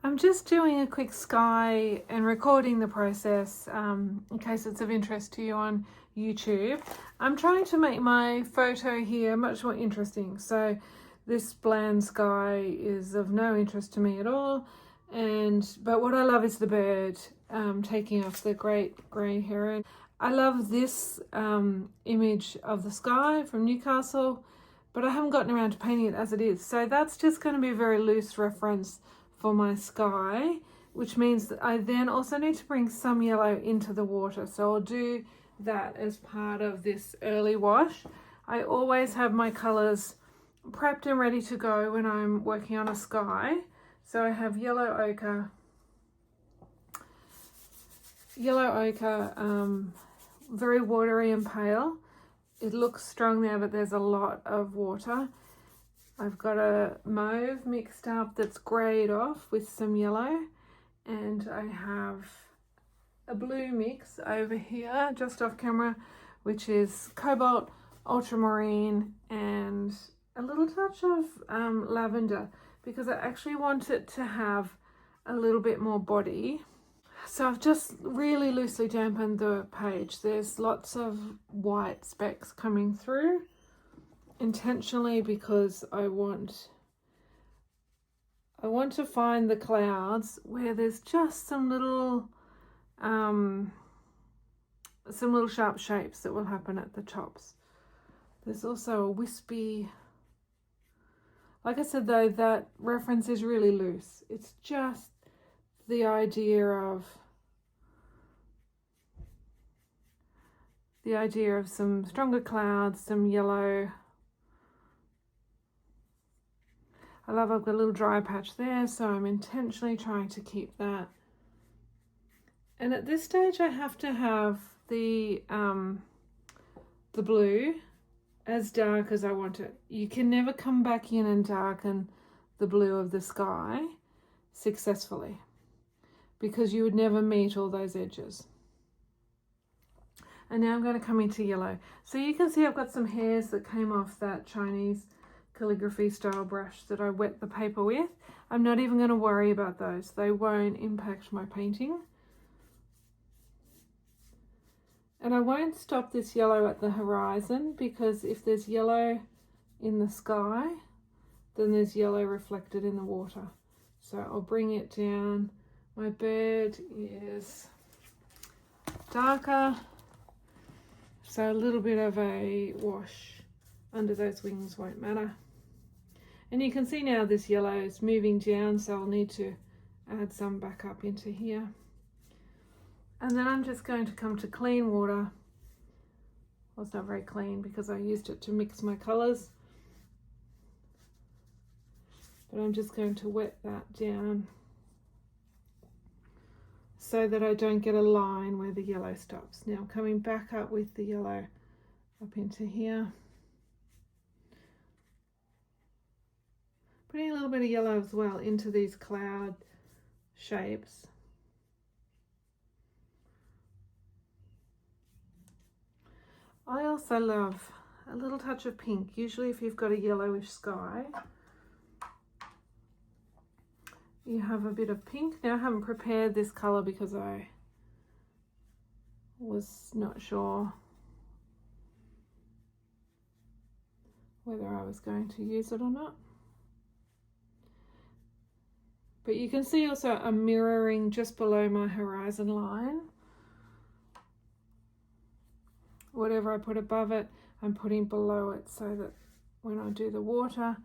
I'm just doing a quick sky and recording the process in case it's of interest to you on YouTube. I'm trying to make my photo here much more interesting. So this bland sky is of no interest to me at all. But what I love is the bird taking off, the great grey heron. I love this image of the sky from Newcastle, but I haven't gotten around to painting it as it is. So that's just going to be a very loose reference for my sky, which means that I then also need to bring some yellow into the water. So I'll do that as part of this early wash. I always have my colours prepped and ready to go when I'm working on a sky. So I have yellow ochre, very watery and pale. It looks strong there, but there's a lot of water. I've got a mauve mixed up that's greyed off with some yellow, and I have a blue mix over here just off camera, which is Cobalt, Ultramarine, and a little touch of Lavender, because I actually want it to have a little bit more body. So I've just really loosely dampened the page. There's lots of white specks coming through, intentionally, because I want to find the clouds where there's just some little sharp shapes that will happen at the tops. There's also a wispy, like I said though, that reference is really loose. It's just the idea of some stronger clouds, some yellow. I've got a little dry patch there, so I'm intentionally trying to keep that. And at this stage I have to have the blue as dark as I want it. You can never come back in and darken the blue of the sky successfully, because you would never meet all those edges. And now I'm going to come into yellow. So you can see I've got some hairs that came off that Chinese calligraphy style brush that I wet the paper with. I'm not even going to worry about those. They won't impact my painting. And I won't stop this yellow at the horizon, because if there's yellow in the sky, then there's yellow reflected in the water. So I'll bring it down. My bird is darker, so a little bit of a wash under those wings won't matter. And you can see now this yellow is moving down, so I'll need to add some back up into here. And then I'm just going to come to clean water. Well, it's not very clean because I used it to mix my colours. But I'm just going to wet that down so that I don't get a line where the yellow stops. Now coming back up with the yellow up into here. Putting a little bit of yellow as well into these cloud shapes. I also love a little touch of pink. Usually if you've got a yellowish sky, you have a bit of pink. Now I haven't prepared this colour because I was not sure whether I was going to use it or not. But you can see also a mirroring just below my horizon line. Whatever I put above it, I'm putting below it, so that when I do the water,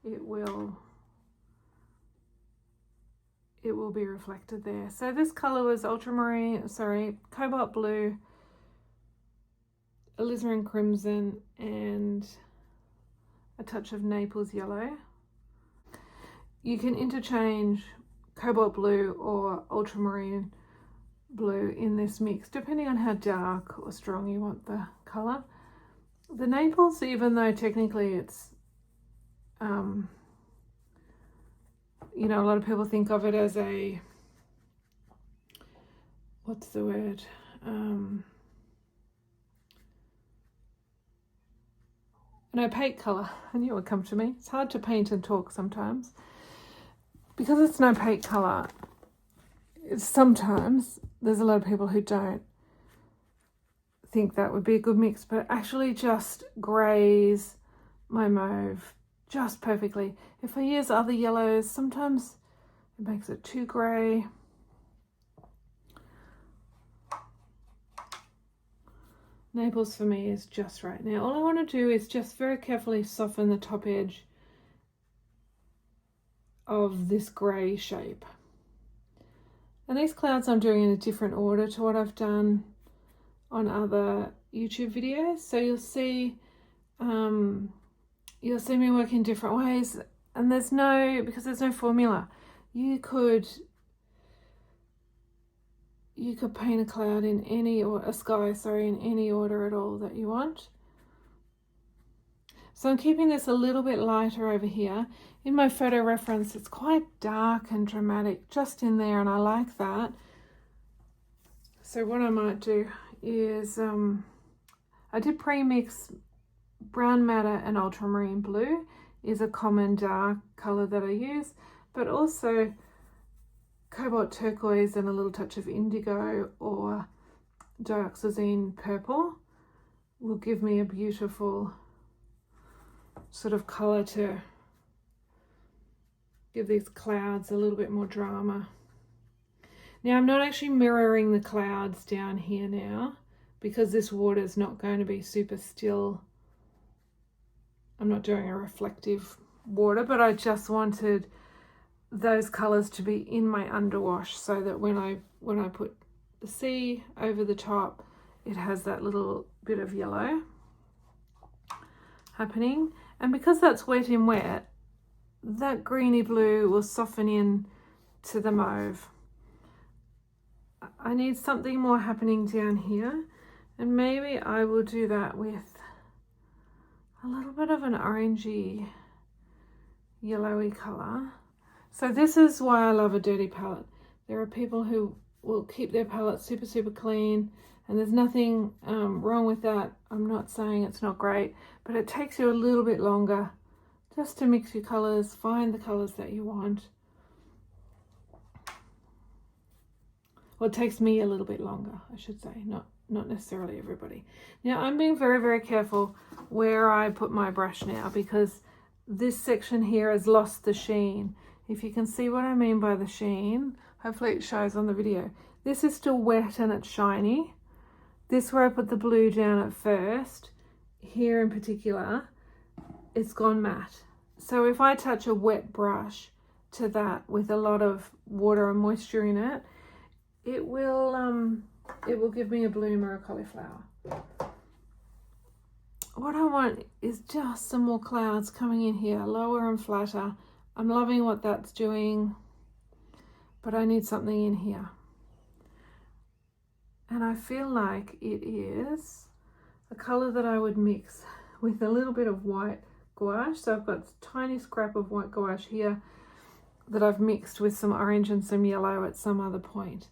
it will be reflected there. So this colour was Cobalt Blue, Alizarin Crimson, and a touch of Naples Yellow. You can interchange Cobalt Blue or Ultramarine Blue in this mix, depending on how dark or strong you want the colour. The Naples, even though technically it's, a lot of people think of it as a, what's the word? An opaque colour. I knew it would come to me. It's hard to paint and talk sometimes. because it's an opaque colour, sometimes there's a lot of people who don't think that would be a good mix, but it actually just greys my mauve just perfectly. If I use other yellows, sometimes it makes it too grey. Naples for me is just right. Now all I want to do is just very carefully soften the top edge of this grey shape. And these clouds I'm doing in a different order to what I've done on other YouTube videos. So you'll see me work in different ways, and because there's no formula. You could paint a cloud in any, or a sky, sorry, in any order at all that you want. So I'm keeping this a little bit lighter over here. In my photo reference, it's quite dark and dramatic just in there, and I like that. So what I might do is, I did pre-mix brown madder and ultramarine blue is a common dark colour that I use, but also cobalt turquoise and a little touch of indigo or dioxazine purple will give me a beautiful sort of colour to give these clouds a little bit more drama. Now I'm not actually mirroring the clouds down here now because this water is not going to be super still. I'm not doing a reflective water, but I just wanted those colours to be in my underwash so that when I put the sea over the top, it has that little bit of yellow happening. And because that's wet in wet, that greeny blue will soften in to the mauve. I need something more happening down here, and maybe I will do that with a little bit of an orangey yellowy colour. So this is why I love a dirty palette. There are people who will keep their palette super, super clean, and there's nothing wrong with that. I'm not saying it's not great, but it takes you a little bit longer just to mix your colours, find the colours that you want. Well, it takes me a little bit longer, I should say, not necessarily everybody. Now I'm being very, very careful where I put my brush now, because this section here has lost the sheen. If you can see what I mean by the sheen, hopefully it shows on the video. This is still wet and it's shiny. This, where I put the blue down at first, here in particular, it's gone matte. So if I touch a wet brush to that with a lot of water and moisture in it, it will give me a bloom or a cauliflower. What I want is just some more clouds coming in here, lower and flatter. I'm loving what that's doing, but I need something in here. And I feel like it is a colour that I would mix with a little bit of white gouache. So I've got a tiny scrap of white gouache here that I've mixed with some orange and some yellow at some other point.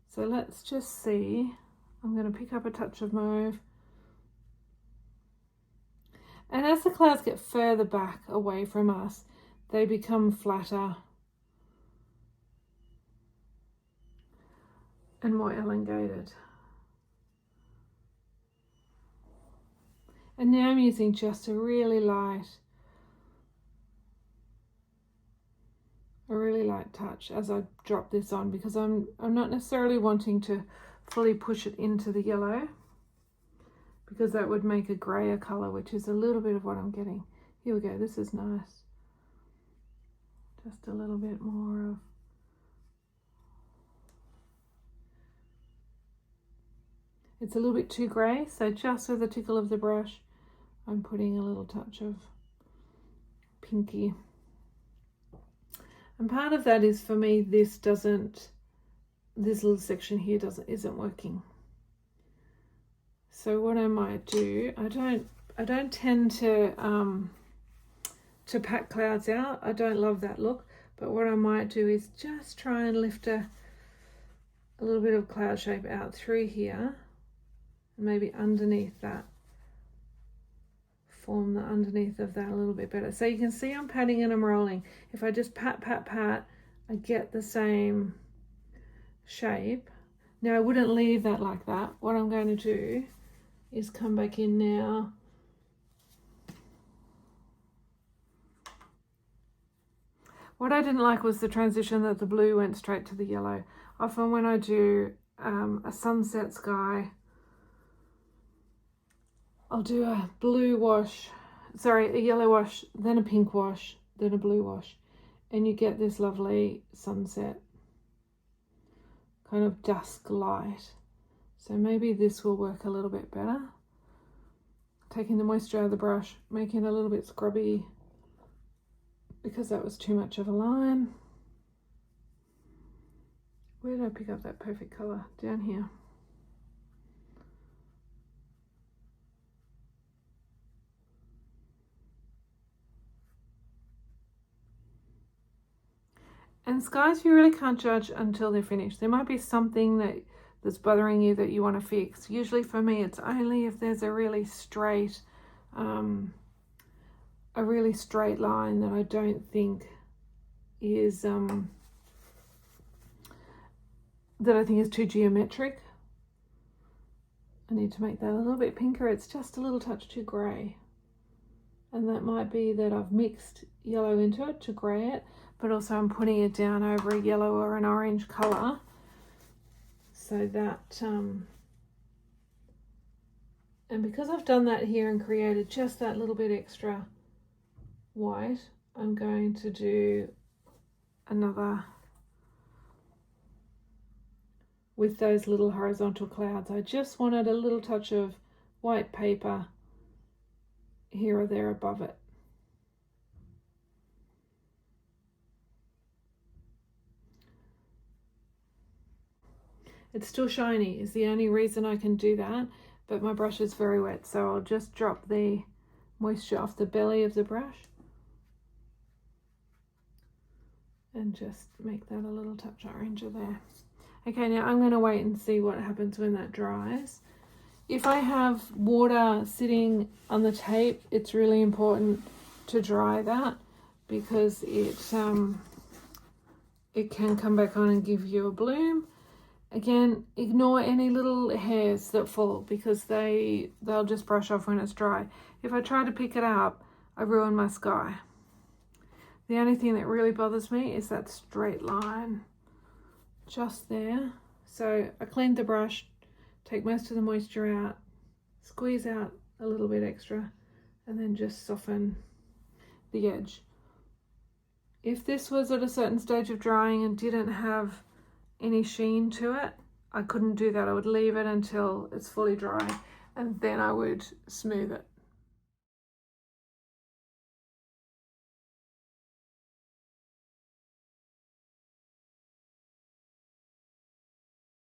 So let's just see. I'm going to pick up a touch of mauve. And as the clouds get further back away from us, they become flatter and more elongated. And now I'm using just a really light touch as I drop this on, because I'm not necessarily wanting to fully push it into the yellow, because that would make a grayer colour, which is a little bit of what I'm getting. Here we go, this is nice. Just a little bit more of... It's a little bit too grey, so just with a tickle of the brush, I'm putting a little touch of pinky. And part of that is, for me, this little section here isn't working. So what I might do, I don't tend to pack clouds out. I don't love that look, but what I might do is just try and lift a little bit of cloud shape out through here, and maybe underneath that, form the underneath of that a little bit better. So you can see I'm patting and I'm rolling. If I just pat, I get the same shape. Now I wouldn't leave that like that. What I'm going to do is come back in now. What I didn't like was the transition that the blue went straight to the yellow. Often when I do a sunset sky, I'll do a blue wash, sorry, a yellow wash, then a pink wash, then a blue wash, and you get this lovely sunset kind of dusk light. So maybe this will work a little bit better. Taking the moisture out of the brush, making it a little bit scrubby because that was too much of a line. Where did I pick up that perfect colour? Down here. And skies you really can't judge until they're finished. There might be something that's bothering you that you want to fix. Usually for me it's only if there's a really straight line that I don't think is too geometric. I need to make that a little bit pinker. It's just a little touch too grey. And that might be that I've mixed yellow into it to grey it, but also I'm putting it down over a yellow or an orange colour so that, and because I've done that here and created just that little bit extra white, I'm going to do another with those little horizontal clouds. I just wanted a little touch of white paper here or there above it. It's still shiny is the only reason I can do that, but my brush is very wet, so I'll just drop the moisture off the belly of the brush and just make that a little touch oranger there. Okay, now I'm going to wait and see what happens when that dries. If I have water sitting on the tape, it's really important to dry that because it can come back on and give you a bloom. Again, ignore any little hairs that fall because they'll just brush off when it's dry. If I try to pick it up, I ruin my sky. The only thing that really bothers me is that straight line just there. So I cleaned the brush, take most of the moisture out, squeeze out a little bit extra, and then just soften the edge. If this was at a certain stage of drying and didn't have any sheen to it, I couldn't do that. I would leave it until it's fully dry and then I would smooth it.